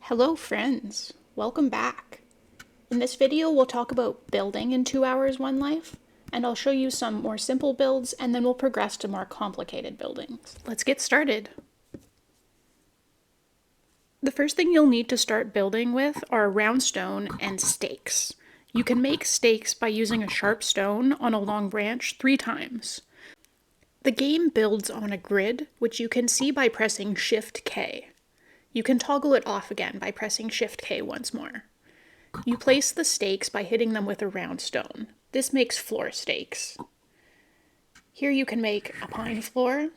Hello friends, welcome back. In this video we'll talk about building in 2 hours 1 life, and I'll show you some more simple builds and then we'll progress to more complicated buildings. Let's get started. The first thing you'll need to start building with are round stone and stakes. You can make stakes by using a sharp stone on a long branch 3 times. The game builds on a grid, which you can see by pressing Shift K. You can toggle it off again by pressing Shift K once more. You place the stakes by hitting them with a round stone. This makes floor stakes. Here you can make a pine floor,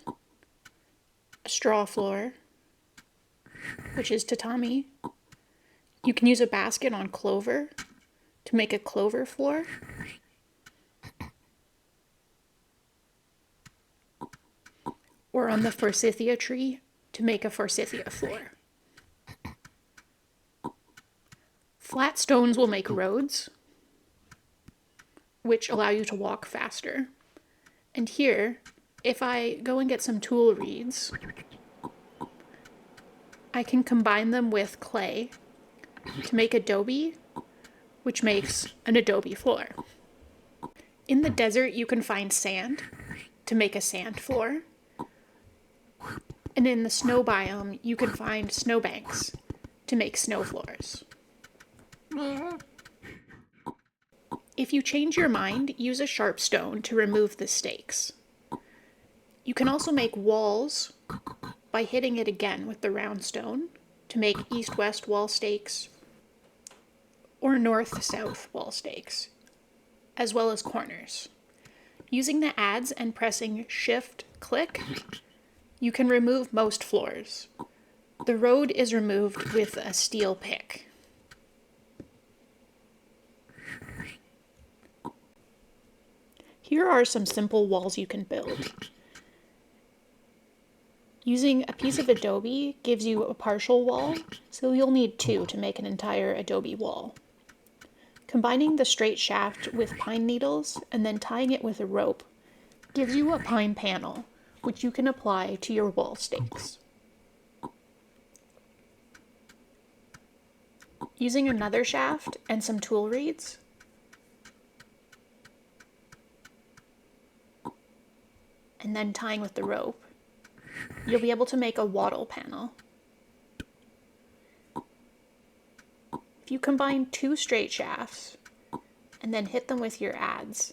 a straw floor, which is tatami. You can use a basket on clover to make a clover floor. Or on the forsythia tree to make a forsythia floor. Flat stones will make roads, which allow you to walk faster. And here, if I go and get some tool reeds, I can combine them with clay to make adobe, which makes an adobe floor. In the desert, you can find sand to make a sand floor. And in the snow biome, you can find snowbanks to make snow floors. If you change your mind, use a sharp stone to remove the stakes. You can also make walls by hitting it again with the round stone to make east-west wall stakes or north-south wall stakes, as well as corners. Using the adze and pressing Shift-click, you can remove most floors. The road is removed with a steel pick. Here are some simple walls you can build. Using a piece of adobe gives you a partial wall, so you'll need 2 to make an entire adobe wall. Combining the straight shaft with pine needles and then tying it with a rope gives you a pine panel, which you can apply to your wall stakes. Using another shaft and some tool reeds, and then tying with the rope, you'll be able to make a wattle panel. If you combine 2 straight shafts and then hit them with your adze,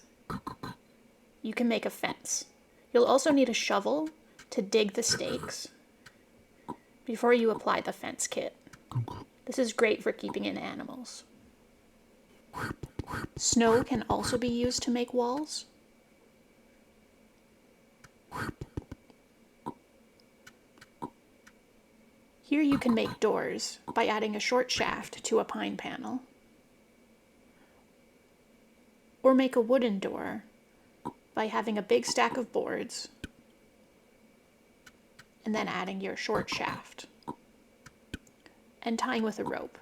you can make a fence. You'll also need a shovel to dig the stakes before you apply the fence kit. This is great for keeping in animals. Snow can also be used to make walls. Here you can make doors by adding a short shaft to a pine panel, or make a wooden door by having a big stack of boards and then adding your short shaft and tying with a rope.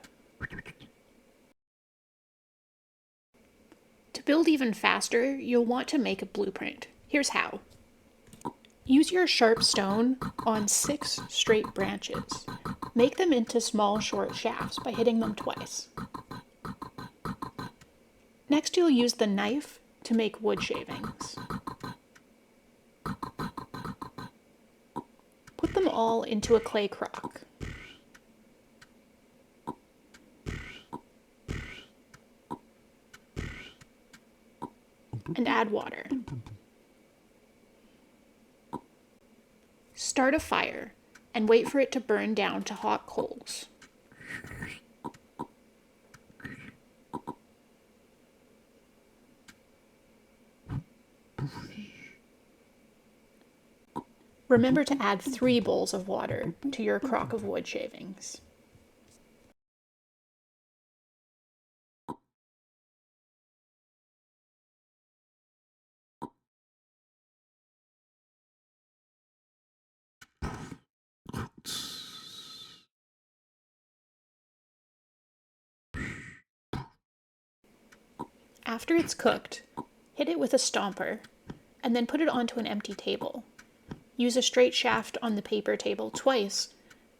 To build even faster, you'll want to make a blueprint. Here's how. Use your sharp stone on 6 straight branches. Make them into small short shafts by hitting them twice. Next, you'll use the knife to make wood shavings. Put them all into a clay crock. And add water. Start a fire and wait for it to burn down to hot coals. Remember to add 3 bowls of water to your crock of wood shavings. After it's cooked, hit it with a stomper and then put it onto an empty table. Use a straight shaft on the paper table twice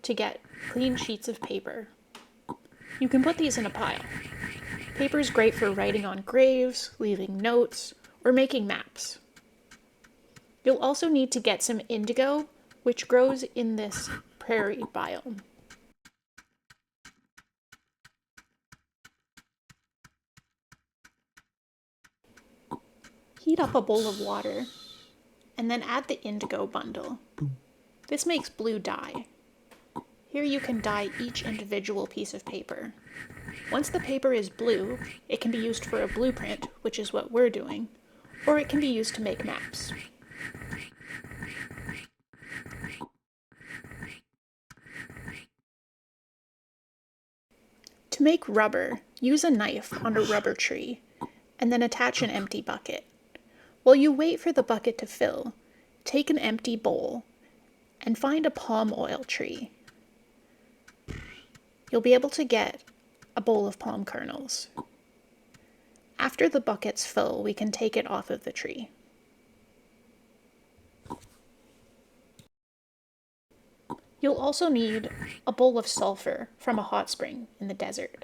to get clean sheets of paper You can put these in a pile. Paper is great for writing on graves, leaving notes, or making maps. You'll also need to get some indigo, which grows in this prairie biome. Heat up a bowl of water, and then add the indigo bundle. This makes blue dye. Here you can dye each individual piece of paper. Once the paper is blue, it can be used for a blueprint, which is what we're doing, or it can be used to make maps. To make rubber, use a knife on a rubber tree, and then attach an empty bucket. While you wait for the bucket to fill, take an empty bowl and find a palm oil tree. You'll be able to get a bowl of palm kernels. After the buckets fill, we can take it off of the tree. You'll also need a bowl of sulfur from a hot spring in the desert.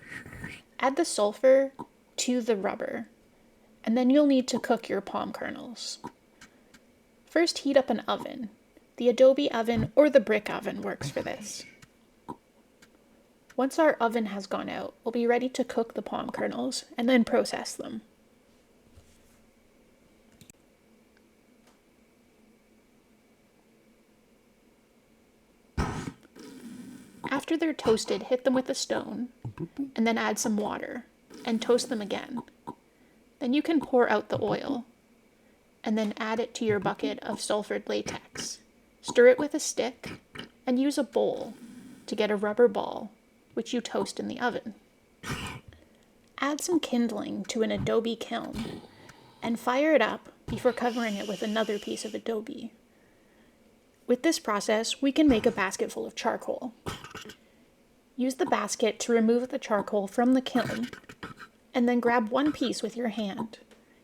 Add the sulfur to the rubber, and then you'll need to cook your palm kernels. First, heat up an oven. The adobe oven or the brick oven works for this. Once our oven has gone out, we'll be ready to cook the palm kernels and then process them. After they're toasted, hit them with a stone, and then add some water, and toast them again. Then you can pour out the oil, and then add it to your bucket of sulfured latex. Stir it with a stick, and use a bowl to get a rubber ball, which you toast in the oven. Add some kindling to an adobe kiln, and fire it up before covering it with another piece of adobe. With this process, we can make a basket full of charcoal. Use the basket to remove the charcoal from the kiln, and then grab one piece with your hand.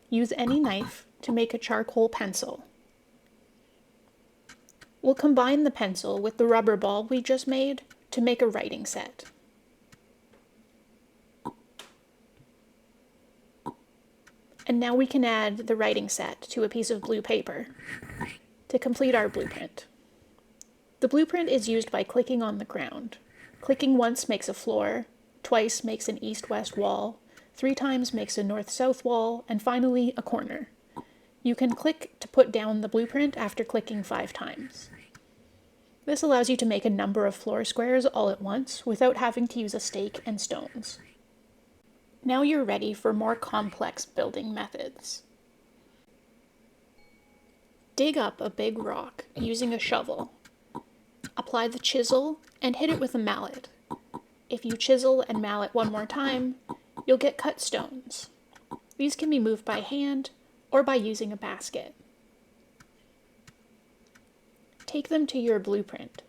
Use any knife to make a charcoal pencil. We'll combine the pencil with the rubber ball we just made to make a writing set. And now we can add the writing set to a piece of blue paper to complete our blueprint. The blueprint is used by clicking on the ground. Clicking once makes a floor, twice makes an east-west wall, 3 times makes a north-south wall, and finally a corner. You can click to put down the blueprint after clicking 5 times. This allows you to make a number of floor squares all at once without having to use a stake and stones. Now you're ready for more complex building methods. Dig up a big rock using a shovel. Apply the chisel and hit it with a mallet. If you chisel and mallet one more time, you'll get cut stones. These can be moved by hand or by using a basket. Take them to your blueprint.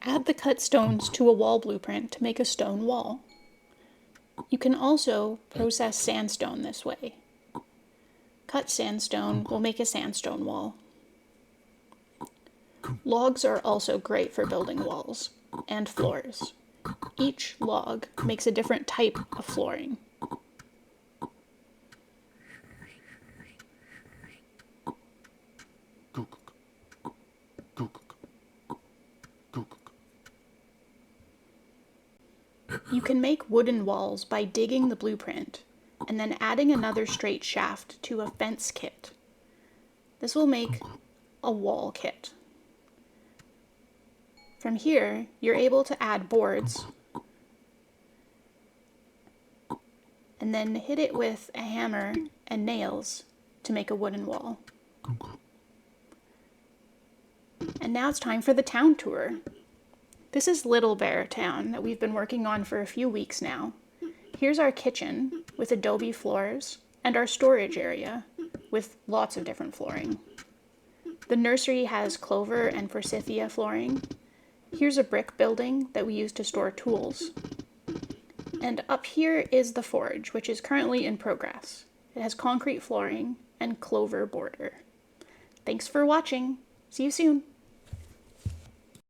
Add the cut stones to a wall blueprint to make a stone wall. You can also process sandstone this way. Cut sandstone will make a sandstone wall. Logs are also great for building walls and floors. Each log makes a different type of flooring. You can make wooden walls by digging the blueprint and then adding another straight shaft to a fence kit. This will make a wall kit. From here, you're able to add boards and then hit it with a hammer and nails to make a wooden wall. And now it's time for the town tour. This is Littlebear town that we've been working on for a few weeks now. Here's our kitchen with adobe floors and our storage area with lots of different flooring. The nursery has clover and forsythia flooring. Here's a brick building that we use to store tools. And up here is the forge, which is currently in progress. It has concrete flooring and clover border. Thanks for watching. See you soon.